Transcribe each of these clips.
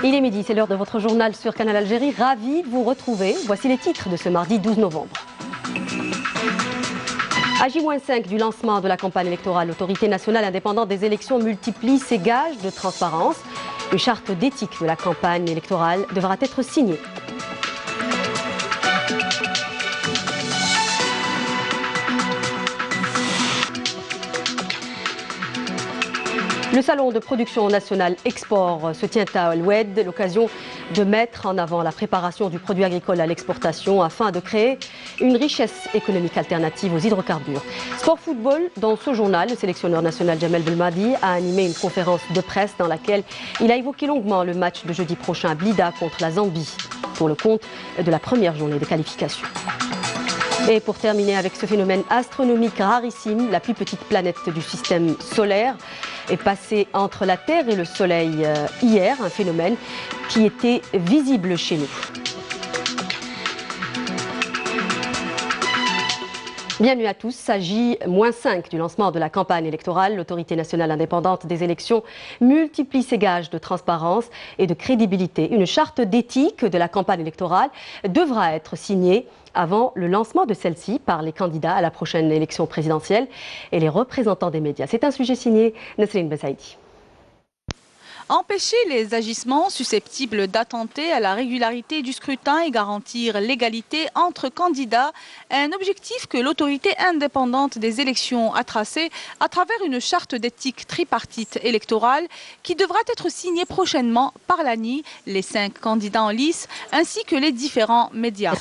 Il est midi, c'est l'heure de votre journal sur Canal Algérie. Ravi de vous retrouver. Voici les titres de ce mardi 12 novembre. À J-5 du lancement de la campagne électorale, l'autorité nationale indépendante des élections multiplie ses gages de transparence. Une charte d'éthique de la campagne électorale devra être signée. Le salon de production nationale Export se tient à Al-Oued, l'occasion de mettre en avant la préparation du produit agricole à l'exportation afin de créer une richesse économique alternative aux hydrocarbures. Sport football, dans ce journal, le sélectionneur national Jamel Belmadi a animé une conférence de presse dans laquelle il a évoqué longuement le match de jeudi prochain à Blida contre la Zambie pour le compte de la première journée de qualification. Et pour terminer avec ce phénomène astronomique rarissime, la plus petite planète du système solaire est passée entre la Terre et le Soleil hier, un phénomène qui était visible chez nous. Bienvenue à tous. À J-5 du lancement de la campagne électorale, l'autorité nationale indépendante des élections multiplie ses gages de transparence et de crédibilité. Une charte d'éthique de la campagne électorale devra être signée avant le lancement de celle-ci par les candidats à la prochaine élection présidentielle et les représentants des médias. C'est un sujet signé Nesrine Besaïdi. Empêcher les agissements susceptibles d'attenter à la régularité du scrutin et garantir l'égalité entre candidats, un objectif que l'autorité indépendante des élections a tracé à travers une charte d'éthique tripartite électorale qui devra être signée prochainement par l'ANI, les 5 candidats en lice, ainsi que les différents médias.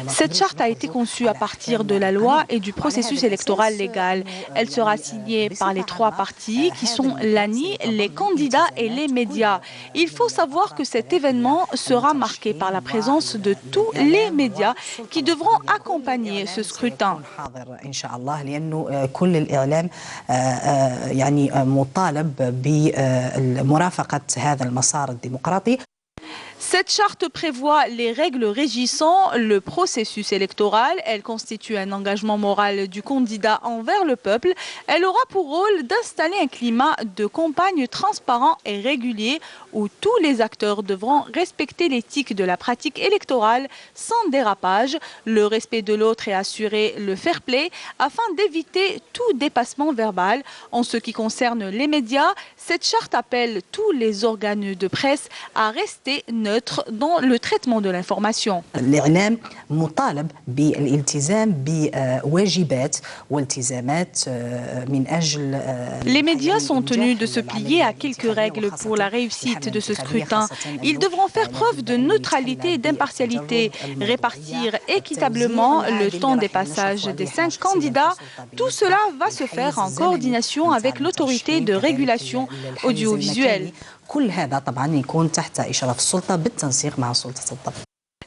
Cette charte a été conçue à partir de la loi et du processus électoral légal. Elle sera signée par les 3 partis qui sont l'ANI, les candidats et les médias. Il faut savoir que cet événement sera marqué par la présence de tous les médias qui devront accompagner ce scrutin. Cette charte prévoit les règles régissant le processus électoral. Elle constitue un engagement moral du candidat envers le peuple. Elle aura pour rôle d'installer un climat de campagne transparent et régulier où tous les acteurs devront respecter l'éthique de la pratique électorale sans dérapage, le respect de l'autre et assurer le fair play afin d'éviter tout dépassement verbal. En ce qui concerne les médias, cette charte appelle tous les organes de presse à rester neutres dans le traitement de l'information. Les médias sont tenus de se plier à quelques règles pour la réussite de ce scrutin. Ils devront faire preuve de neutralité et d'impartialité, répartir équitablement le temps des passages des 5 candidats. Tout cela va se faire en coordination avec l'autorité de régulation audiovisuelle.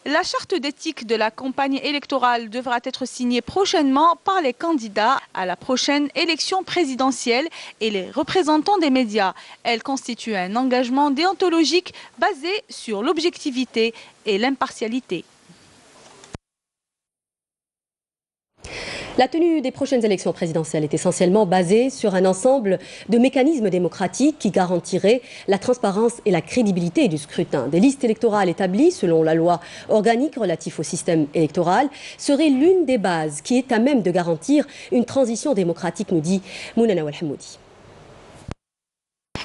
La charte d'éthique de la campagne électorale devra être signée prochainement par les candidats à la prochaine élection présidentielle et les représentants des médias. Elle constitue un engagement déontologique basé sur l'objectivité et l'impartialité. La tenue des prochaines élections présidentielles est essentiellement basée sur un ensemble de mécanismes démocratiques qui garantiraient la transparence et la crédibilité du scrutin. Des listes électorales établies selon la loi organique relative au système électoral seraient l'une des bases qui est à même de garantir une transition démocratique, nous dit Mouna Nawal Hamoudi.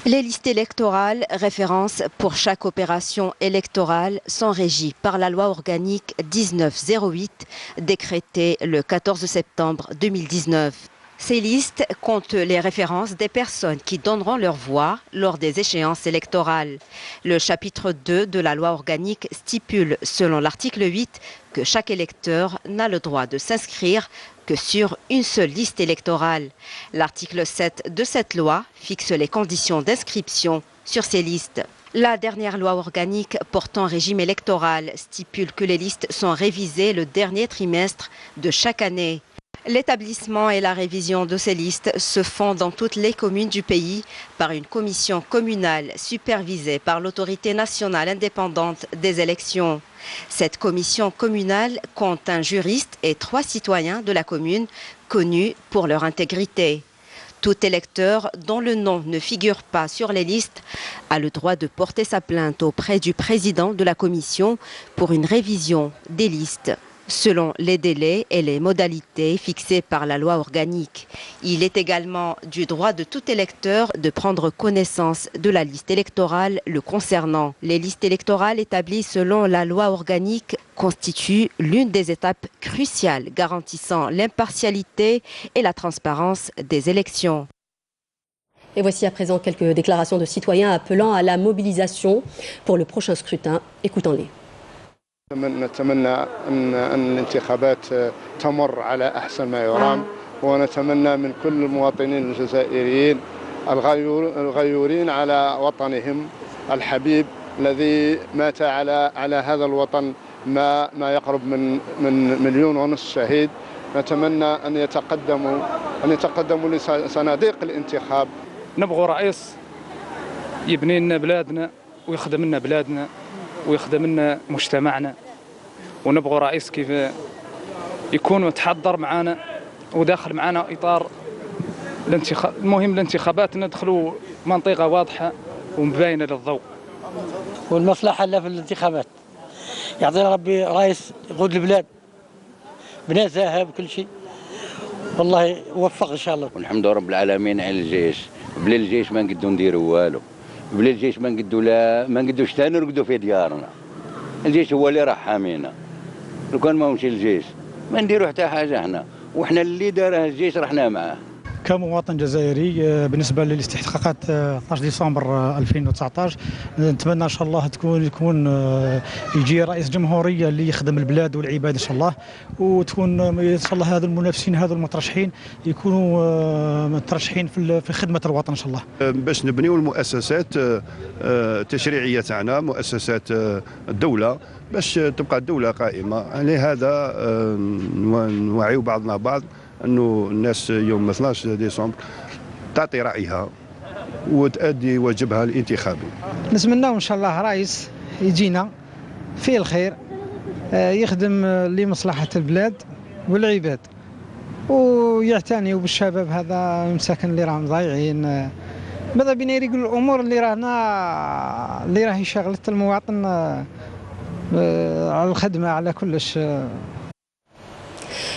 Les listes électorales, références pour chaque opération électorale, sont régies par la loi organique 1908, décrétée le 14 septembre 2019. Ces listes comptent les références des personnes qui donneront leur voix lors des échéances électorales. Le chapitre 2 de la loi organique stipule, selon l'article 8, que chaque électeur n'a le droit de s'inscrire que sur une seule liste électorale. L'article 7 de cette loi fixe les conditions d'inscription sur ces listes. La dernière loi organique portant régime électoral stipule que les listes sont révisées le dernier trimestre de chaque année. L'établissement et la révision de ces listes se font dans toutes les communes du pays par une commission communale supervisée par l'autorité nationale indépendante des élections. Cette commission communale compte un juriste et 3 citoyens de la commune connus pour leur intégrité. Tout électeur dont le nom ne figure pas sur les listes a le droit de porter sa plainte auprès du président de la commission pour une révision des listes, selon les délais et les modalités fixées par la loi organique. Il est également du droit de tout électeur de prendre connaissance de la liste électorale le concernant. Les listes électorales établies selon la loi organique constituent l'une des étapes cruciales garantissant l'impartialité et la transparence des élections. Et voici à présent quelques déclarations de citoyens appelant à la mobilisation pour le prochain scrutin. Écoutons-les. نتمنى أن الانتخابات تمر على أحسن ما يرام، ونتمنى من كل المواطنين الجزائريين الغيورين على وطنهم الحبيب الذي مات على هذا الوطن ما يقرب من 1.5 مليون شهيد. نتمنى أن يتقدموا لصناديق الانتخاب. نبغوا رئيس يبني لنا بلادنا ويخدم لنا بلادنا ويخدم لنا مجتمعنا، ونبغوا رئيس كيف يكون متحضر معنا وداخل معنا اطار الانتخاب. المهم الانتخابات ندخلوا منطقه واضحه ومباينه للضوء، والمصلحه لا في الانتخابات. يعطينا ربي رئيس يقود البلاد بنزاهه بكل شيء، والله يوفق ان شاء الله. والحمد لله رب العالمين على الجيش. بلا الجيش ما نقدروا نديروا والو، بلا الجيش ما نقدوش حتى نرقدوا في ديارنا. الجيش هو اللي راح حامينا، لو كان ما مشي الجيش ما نديروا حتى حاجه احنا، وحنا اللي داره الجيش رحنا معاه. كمواطن جزائري بالنسبه للاستحقاقات 12 ديسمبر 2019 نتمنى ان شاء الله يكون يجي رئيس جمهوريه اللي يخدم البلاد والعباد ان شاء الله، وتكون ان شاء الله هذو المنافسين هذو المترشحين يكونوا مترشحين في خدمه الوطن ان شاء الله. باش نبنيو المؤسسات التشريعيه تاعنا، مؤسسات الدوله، باش تبقى الدوله قائمه. لهذا نوعيو بعضنا بعض أنه الناس يوم 12 ديسمبر تعطي رأيها وتأدي واجبها الانتخابي. نتمنى إن شاء الله رئيس يجينا فيه الخير، يخدم لمصلحة البلاد والعباد، ويعتني بالشباب هذا المساكن اللي راهم ضايعين. ماذا بينا يقول الأمور اللي راهي شغلت المواطن على الخدمة على كلش.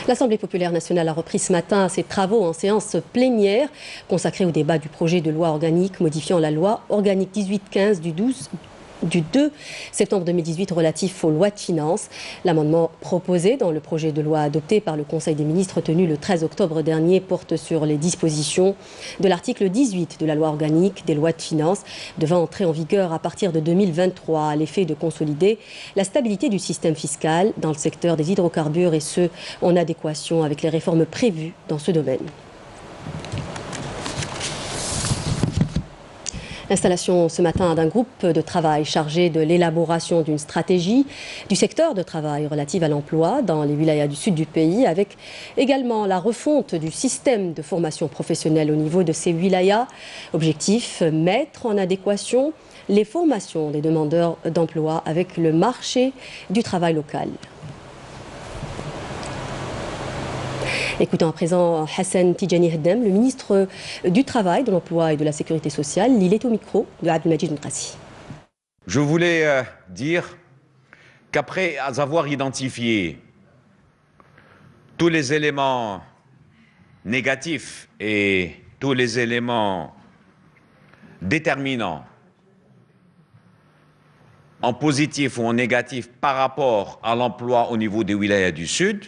L'Assemblée populaire nationale a repris ce matin ses travaux en séance plénière consacrée au débat du projet de loi organique modifiant la loi organique 1815 du 2 septembre 2018 relatif aux lois de finances. L'amendement proposé dans le projet de loi adopté par le Conseil des ministres tenu le 13 octobre dernier porte sur les dispositions de l'article 18 de la loi organique des lois de finances devant entrer en vigueur à partir de 2023 à l'effet de consolider la stabilité du système fiscal dans le secteur des hydrocarbures et ce en adéquation avec les réformes prévues dans ce domaine. L'installation ce matin d'un groupe de travail chargé de l'élaboration d'une stratégie du secteur de travail relative à l'emploi dans les wilayas du sud du pays, avec également la refonte du système de formation professionnelle au niveau de ces wilayas. Objectif, mettre en adéquation les formations des demandeurs d'emploi avec le marché du travail local. Écoutons à présent Hassan Tidjani Heddem, le ministre du Travail, de l'Emploi et de la Sécurité sociale. Il est au micro de Abdelmajid Mkrassi. Je voulais dire qu'après avoir identifié tous les éléments négatifs et tous les éléments déterminants en positif ou en négatif par rapport à l'emploi au niveau des wilayas du Sud,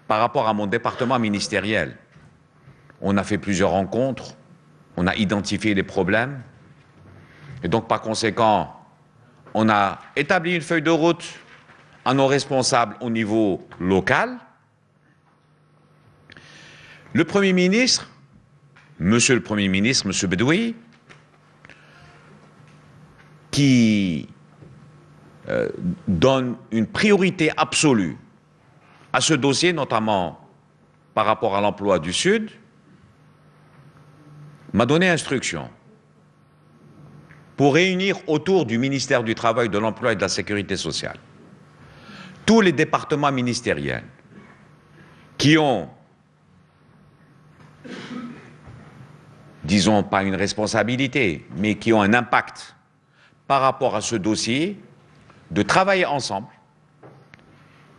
par rapport à mon département ministériel, on a fait plusieurs rencontres, on a identifié les problèmes, et donc par conséquent, on a établi une feuille de route à nos responsables au niveau local. Le Premier ministre, Monsieur le Premier ministre, Monsieur Bedoui, qui donne une priorité absolue à ce dossier, notamment par rapport à l'emploi du Sud, m'a donné instruction pour réunir autour du ministère du Travail, de l'Emploi et de la Sécurité sociale tous les départements ministériels qui ont, disons pas une responsabilité, mais qui ont un impact par rapport à ce dossier, de travailler ensemble,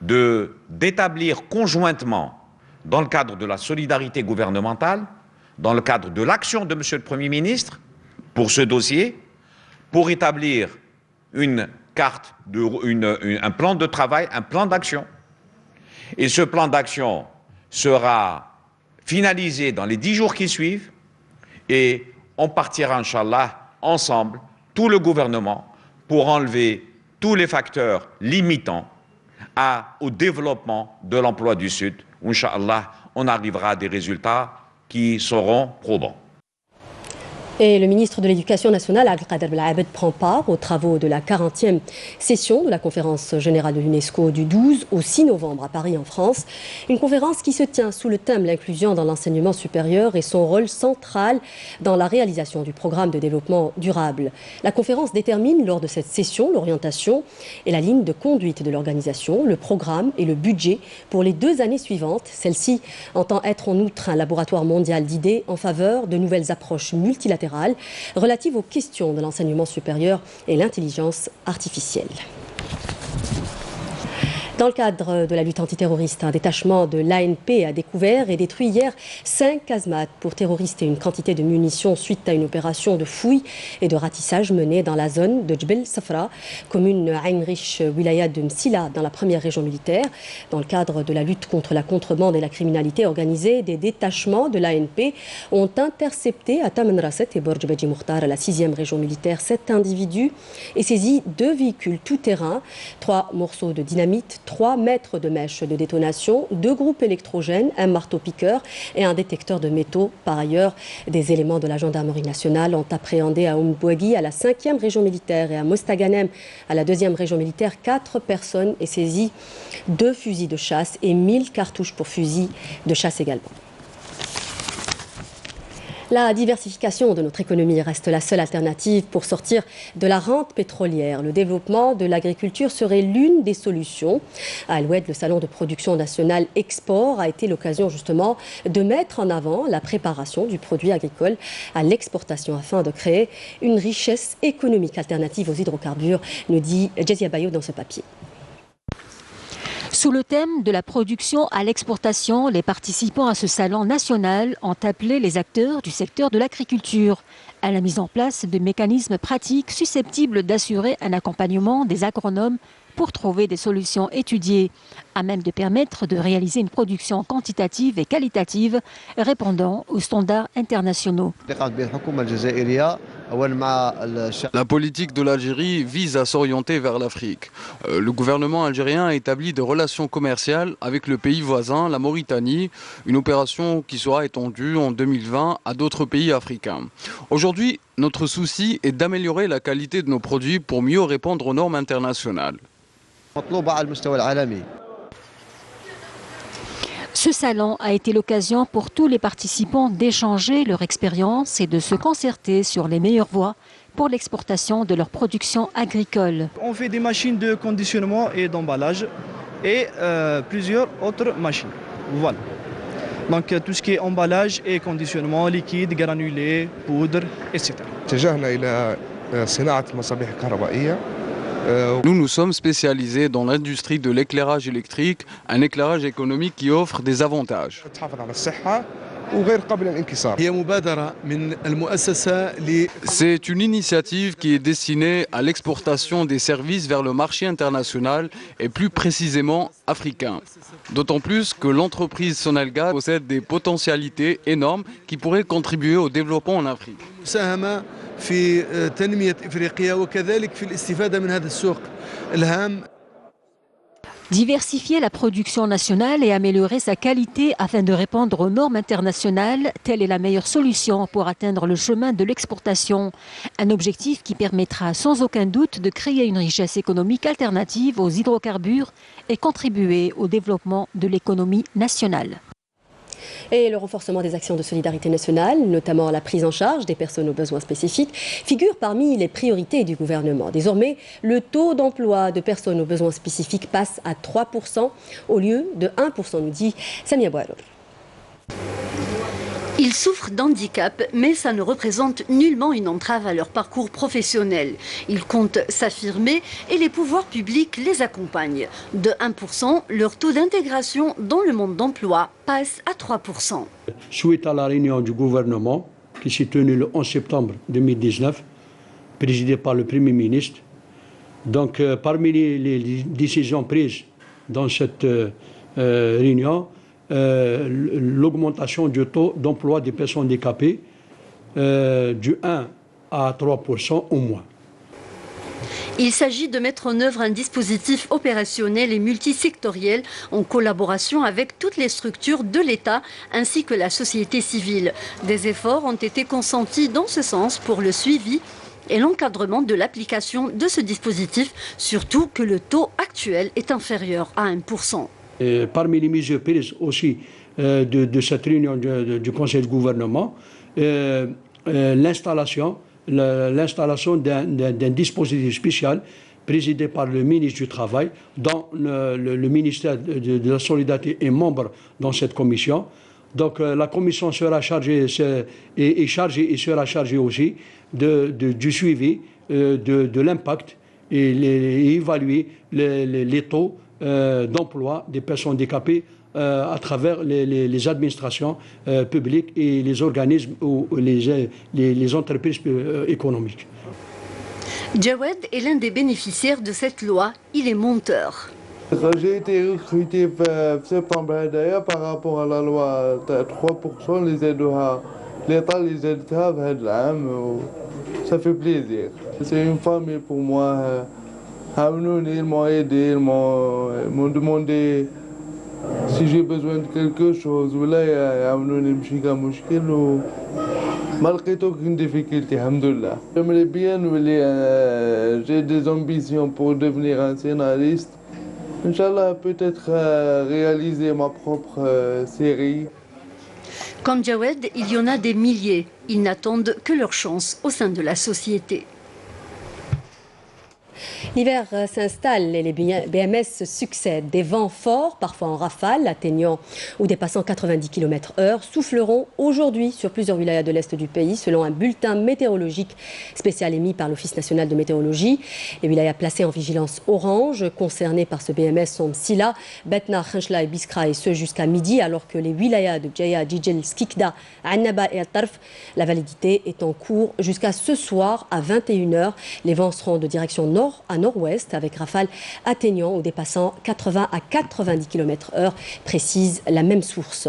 d'établir conjointement, dans le cadre de la solidarité gouvernementale, dans le cadre de l'action de Monsieur le Premier ministre, pour ce dossier, pour établir une carte, un plan de travail, un plan d'action. Et ce plan d'action sera finalisé dans les 10 jours qui suivent et on partira, Inch'Allah, ensemble, tout le gouvernement, pour enlever tous les facteurs limitants au développement de l'emploi du Sud. Inch'Allah, on arrivera à des résultats qui seront probants. Et le ministre de l'Éducation nationale, Abdelkader Belabed, prend part aux travaux de la 40e session de la conférence générale de l'UNESCO du 12 au 6 novembre à Paris, en France. Une conférence qui se tient sous le thème l'inclusion dans l'enseignement supérieur et son rôle central dans la réalisation du programme de développement durable. La conférence détermine lors de cette session l'orientation et la ligne de conduite de l'organisation, le programme et le budget pour les 2 années suivantes. Celle-ci entend être en outre un laboratoire mondial d'idées en faveur de nouvelles approches multilatérales relative aux questions de l'enseignement supérieur et l'intelligence artificielle. Dans le cadre de la lutte antiterroriste, un détachement de l'ANP a découvert et détruit hier 5 casemates pour terroristes et une quantité de munitions suite à une opération de fouille et de ratissage menée dans la zone de Jbel Safra, commune Heinrich Wilaya de Msila, dans la première région militaire. Dans le cadre de la lutte contre la contrebande et la criminalité organisée, des détachements de l'ANP ont intercepté à Tamanrasset et Borj Beji Mukhtar, à la 6e région militaire, 7 individus et saisi 2 véhicules tout-terrain, 3 morceaux de dynamite, 3 mètres de mèches de détonation, 2 groupes électrogènes, un marteau-piqueur et un détecteur de métaux. Par ailleurs, des éléments de la gendarmerie nationale ont appréhendé à Oumbouagui, à la 5e région militaire, et à Mostaganem, à la 2e région militaire, 4 personnes et saisi 2 fusils de chasse et 1000 cartouches pour fusils de chasse également. La diversification de notre économie reste la seule alternative pour sortir de la rente pétrolière. Le développement de l'agriculture serait l'une des solutions. À Al-Oued, le salon de production nationale Export a été l'occasion justement de mettre en avant la préparation du produit agricole à l'exportation afin de créer une richesse économique alternative aux hydrocarbures, nous dit Jazia Bayo dans ce papier. Sous le thème de la production à l'exportation, les participants à ce salon national ont appelé les acteurs du secteur de l'agriculture à la mise en place de mécanismes pratiques susceptibles d'assurer un accompagnement des agronomes pour trouver des solutions étudiées à même de permettre de réaliser une production quantitative et qualitative répondant aux standards internationaux. La politique de l'Algérie vise à s'orienter vers l'Afrique. Le gouvernement algérien a établi des relations commerciales avec le pays voisin, la Mauritanie, une opération qui sera étendue en 2020 à d'autres pays africains. Aujourd'hui, notre souci est d'améliorer la qualité de nos produits pour mieux répondre aux normes internationales. Ce salon a été l'occasion pour tous les participants d'échanger leur expérience et de se concerter sur les meilleures voies pour l'exportation de leur production agricole. On fait des machines de conditionnement et d'emballage et plusieurs autres machines. Voilà. Donc tout ce qui est emballage et conditionnement, liquide, granulé, poudre, etc. Nous nous sommes spécialisés dans l'industrie de l'éclairage électrique, un éclairage économique qui offre des avantages. C'est une initiative qui est destinée à l'exportation des services vers le marché international et plus précisément africain. D'autant plus que l'entreprise Sonalga possède des potentialités énormes qui pourraient contribuer au développement en Afrique. Diversifier la production nationale et améliorer sa qualité afin de répondre aux normes internationales, telle est la meilleure solution pour atteindre le chemin de l'exportation. Un objectif qui permettra sans aucun doute de créer une richesse économique alternative aux hydrocarbures et contribuer au développement de l'économie nationale. Et le renforcement des actions de solidarité nationale, notamment la prise en charge des personnes aux besoins spécifiques, figure parmi les priorités du gouvernement. Désormais, le taux d'emploi de personnes aux besoins spécifiques passe à 3% au lieu de 1%, nous dit Samia Boualour. Ils souffrent d'handicap, mais ça ne représente nullement une entrave à leur parcours professionnel. Ils comptent s'affirmer et les pouvoirs publics les accompagnent. De 1%, leur taux d'intégration dans le monde d'emploi passe à 3%. Suite à la réunion du gouvernement qui s'est tenue le 11 septembre 2019, présidée par le Premier ministre, donc parmi les décisions prises dans cette réunion, l'augmentation du taux d'emploi des personnes handicapées du 1 à 3% au moins. Il s'agit de mettre en œuvre un dispositif opérationnel et multisectoriel en collaboration avec toutes les structures de l'État ainsi que la société civile. Des efforts ont été consentis dans ce sens pour le suivi et l'encadrement de l'application de ce dispositif, surtout que le taux actuel est inférieur à 1%. Et parmi les mesures prises aussi de cette réunion du Conseil de gouvernement, l'installation d'un dispositif spécial présidé par le ministre du Travail, dont le ministère de la Solidarité est membre dans cette commission. Donc la commission sera chargée, est chargée et sera chargée aussi du suivi de l'impact et évaluer les taux d'emploi des personnes handicapées à travers les administrations publiques et les organismes ou les entreprises économiques. Jawed est l'un des bénéficiaires de cette loi. Il est monteur. J'ai été recruté en septembre d'ailleurs par rapport à la loi 3%, les aides l'État les aide ça fait plaisir. C'est une famille pour moi. Ils m'ont aidé, ils m'ont demandé si j'ai besoin de quelque chose. Malgré aucune difficulté, alhamdoulilah. J'aimerais bien, j'ai des ambitions pour devenir un scénariste. Inch'Allah, peut-être réaliser ma propre série. Comme Jawed, il y en a des milliers. Ils n'attendent que leur chance au sein de la société. L'hiver s'installe et les BMS succèdent. Des vents forts, parfois en rafale, atteignant ou dépassant 90 km/h, souffleront aujourd'hui sur plusieurs wilayas de l'Est du pays, selon un bulletin météorologique spécial émis par l'Office national de météorologie. Les wilayas placés en vigilance orange, concernés par ce BMS, sont Sila, Betna, Khenchla et Biskra, et ce jusqu'à midi, alors que les wilayas de Djaya, Djidjel, Skikda, Annaba et Al-Tarf, la validité est en cours jusqu'à ce soir à 21h. Les vents seront de direction nord à nord-ouest, avec rafales atteignant ou dépassant 80 à 90 km/h, précise la même source.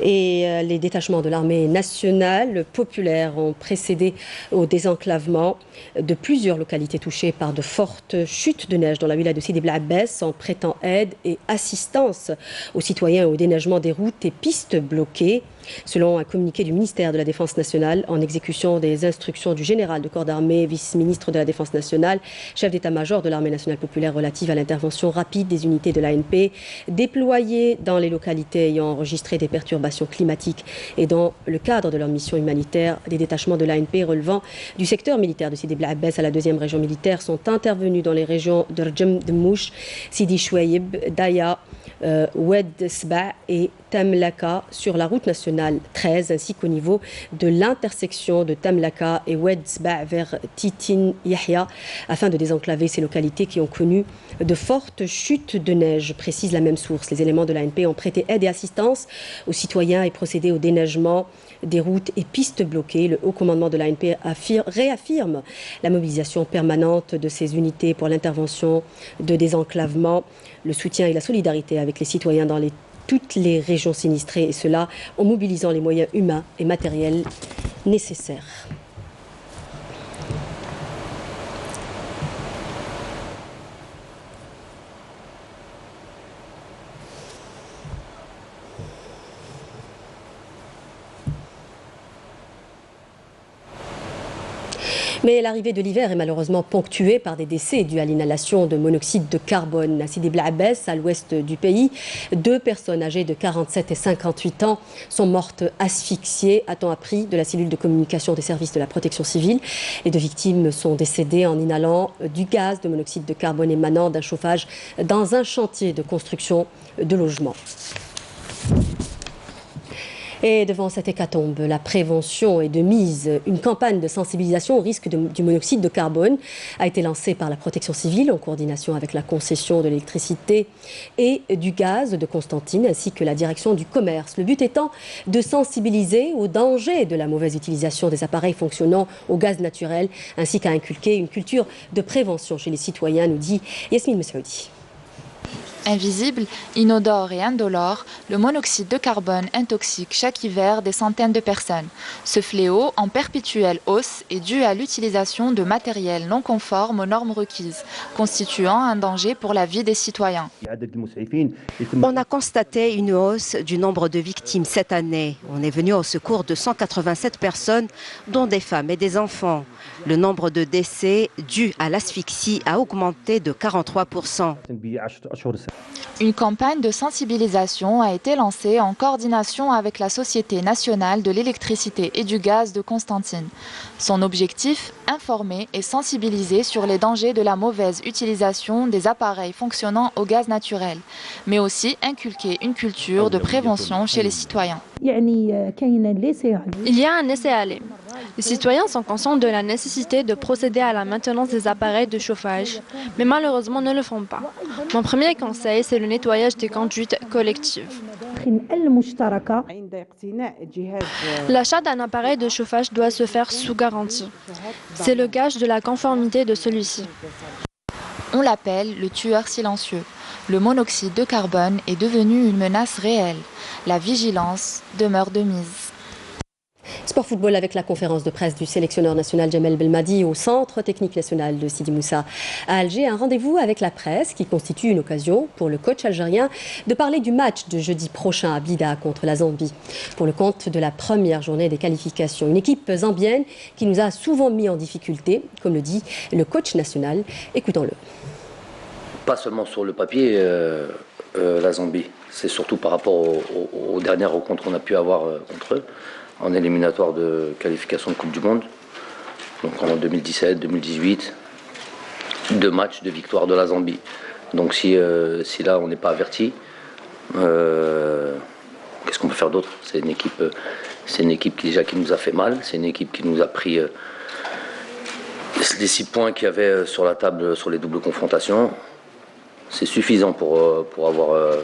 Et les détachements de l'armée nationale populaire ont précédé au désenclavement de plusieurs localités touchées par de fortes chutes de neige dans la wilaya de Sidi Bel Abbès, en prêtant aide et assistance aux citoyens au déneigement des routes et pistes bloquées. Selon un communiqué du ministère de la Défense nationale, en exécution des instructions du général de corps d'armée, vice-ministre de la Défense nationale, chef d'état-major de l'armée nationale populaire relative à l'intervention rapide des unités de l'ANP, déployées dans les localités ayant enregistré des perturbations climatiques et dans le cadre de leur mission humanitaire, des détachements de l'ANP relevant du secteur militaire de Sidi Bel Abbès à la 2e région militaire sont intervenus dans les régions de Rjem, de Mouch, Sidi Chouaïb, Daya, Oued Sba et Tamlaka sur la route nationale 13, ainsi qu'au niveau de l'intersection de Tamlaka et Oued Sba vers Titin Yahya, afin de désenclaver ces localités qui ont connu de fortes chutes de neige, précise la même source. Les éléments de l'ANP ont prêté aide et assistance aux citoyens et procédé au déneigement des routes et pistes bloquées. Le haut commandement de l'ANP réaffirme la mobilisation permanente de ces unités pour l'intervention de désenclavement, le soutien et la solidarité avec les citoyens dans toutes les régions sinistrées, et cela en mobilisant les moyens humains et matériels nécessaires. Mais l'arrivée de l'hiver est malheureusement ponctuée par des décès dus à l'inhalation de monoxyde de carbone. À Sidi Bel Abbès, à l'ouest du pays, 2 personnes âgées de 47 et 58 ans sont mortes asphyxiées, a-t-on appris de la cellule de communication des services de la protection civile. Les 2 victimes sont décédées en inhalant du gaz de monoxyde de carbone émanant d'un chauffage dans un chantier de construction de logements. Et devant cette hécatombe, la prévention est de mise. Une campagne de sensibilisation au risque du monoxyde de carbone a été lancée par la protection civile en coordination avec la concession de l'électricité et du gaz de Constantine ainsi que la direction du commerce. Le but étant de sensibiliser au danger de la mauvaise utilisation des appareils fonctionnant au gaz naturel ainsi qu'à inculquer une culture de prévention chez les citoyens, nous dit Yasmine Messoudi. Invisible, inodore et indolore, le monoxyde de carbone intoxique chaque hiver des centaines de personnes. Ce fléau, en perpétuelle hausse, est dû à l'utilisation de matériel non conforme aux normes requises, constituant un danger pour la vie des citoyens. On a constaté une hausse du nombre de victimes cette année. On est venu au secours de 187 personnes, dont des femmes et des enfants. Le nombre de décès dus à l'asphyxie a augmenté de 43%. Une campagne de sensibilisation a été lancée en coordination avec la Société nationale de l'électricité et du gaz de Constantine. Son objectif, informer et sensibiliser sur les dangers de la mauvaise utilisation des appareils fonctionnant au gaz naturel, mais aussi inculquer une culture de prévention chez les citoyens. Il y a un laisser-aller. Les citoyens sont conscients de la nécessité de procéder à la maintenance des appareils de chauffage, mais malheureusement ne le font pas. Mon premier conseil, c'est le nettoyage des conduites collectives. L'achat d'un appareil de chauffage doit se faire sous garantie. C'est le gage de la conformité de celui-ci. On l'appelle le tueur silencieux. Le monoxyde de carbone est devenu une menace réelle. La vigilance demeure de mise. Sport football avec la conférence de presse du sélectionneur national Djamel Belmadi au Centre technique national de Sidi Moussa à Alger. Un rendez-vous avec la presse qui constitue une occasion pour le coach algérien de parler du match de jeudi prochain à Blida contre la Zambie pour le compte de la première journée des qualifications. Une équipe zambienne qui nous a souvent mis en difficulté, comme le dit le coach national. Écoutons-le. Pas seulement sur le papier, la Zambie. C'est surtout par rapport aux dernières rencontres qu'on a pu avoir contre eux en éliminatoire de qualification de Coupe du Monde. Donc en 2017, 2018, 2 matchs de victoire de la Zambie. Donc si là on n'est pas averti, qu'est-ce qu'on peut faire d'autre? C'est une équipe qui déjà qui nous a fait mal. C'est une équipe qui nous a pris les 6 points qu'il y avait sur la table sur les doubles confrontations. C'est suffisant pour avoir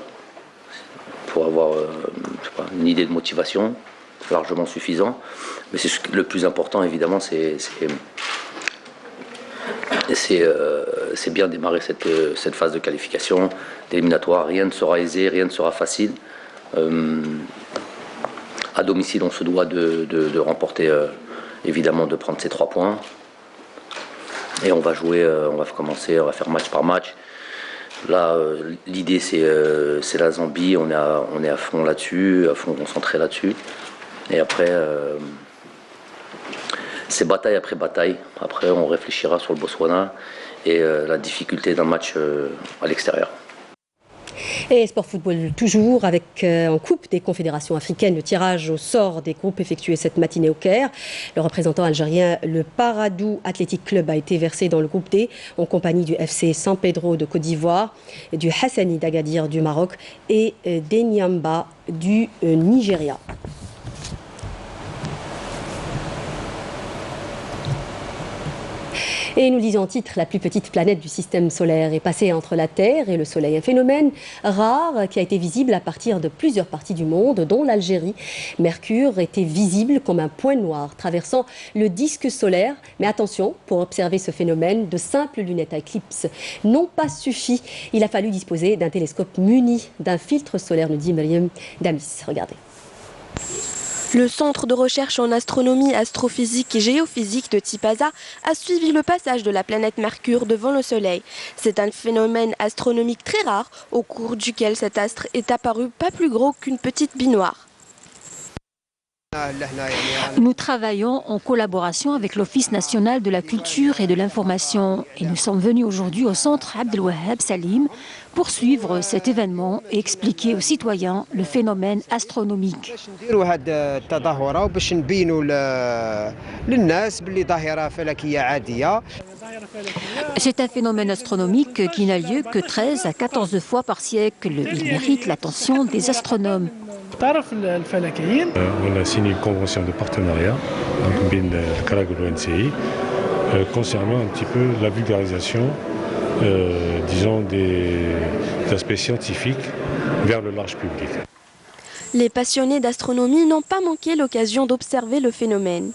une idée de motivation, largement suffisant. Mais le plus important, évidemment, c'est bien démarrer cette phase de qualification, d'éliminatoire. Rien ne sera aisé, rien ne sera facile. À domicile, on se doit de remporter, évidemment, de prendre ces 3 points. Et on va jouer, on va faire match par match. Là, l'idée, c'est la Zambie. On est à fond là-dessus, à fond concentré là-dessus. Et après, c'est bataille après bataille. Après, on réfléchira sur le Botswana et la difficulté d'un match à l'extérieur. Et sport football toujours avec en Coupe des Confédérations africaines le tirage au sort des groupes effectué cette matinée au Caire. Le représentant algérien, le Paradou Athletic Club, a été versé dans le groupe D en compagnie du FC San Pedro de Côte d'Ivoire, du Hassani d'Agadir du Maroc et d'Enyamba du Nigeria. Et nous lisons en titre, la plus petite planète du système solaire est passée entre la Terre et le Soleil. Un phénomène rare qui a été visible à partir de plusieurs parties du monde, dont l'Algérie. Mercure était visible comme un point noir traversant le disque solaire. Mais attention, pour observer ce phénomène, de simples lunettes à éclipse n'ont pas suffi. Il a fallu disposer d'un télescope muni d'un filtre solaire, nous dit Myriam Damis. Regardez. Le Centre de recherche en astronomie, astrophysique et géophysique de Tipaza a suivi le passage de la planète Mercure devant le Soleil. C'est un phénomène astronomique très rare, au cours duquel cet astre est apparu pas plus gros qu'une petite bille noire. Nous travaillons en collaboration avec l'Office national de la culture et de l'information et nous sommes venus aujourd'hui au centre Abdelwahab Salim pour suivre cet événement et expliquer aux citoyens le phénomène astronomique. C'est un phénomène astronomique qui n'a lieu que 13 à 14 fois par siècle. Il mérite l'attention des astronomes. On a signé une convention de partenariat entre le CRAG et l'ONCI concernant un petit peu la vulgarisation disons des aspects scientifiques vers le large public. Les passionnés d'astronomie n'ont pas manqué l'occasion d'observer le phénomène.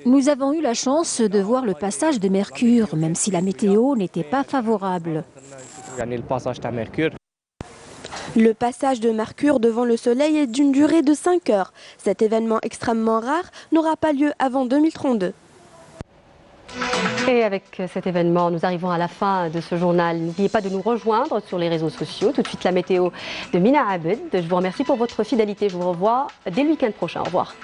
Nous avons eu la chance de voir le passage de Mercure, même si la météo n'était pas favorable. Le passage de Mercure devant le Soleil est d'une durée de 5 heures. Cet événement extrêmement rare n'aura pas lieu avant 2032. Et avec cet événement, nous arrivons à la fin de ce journal. N'oubliez pas de nous rejoindre sur les réseaux sociaux. Tout de suite, la météo de Mina Abed. Je vous remercie pour votre fidélité. Je vous revois dès le week-end prochain. Au revoir.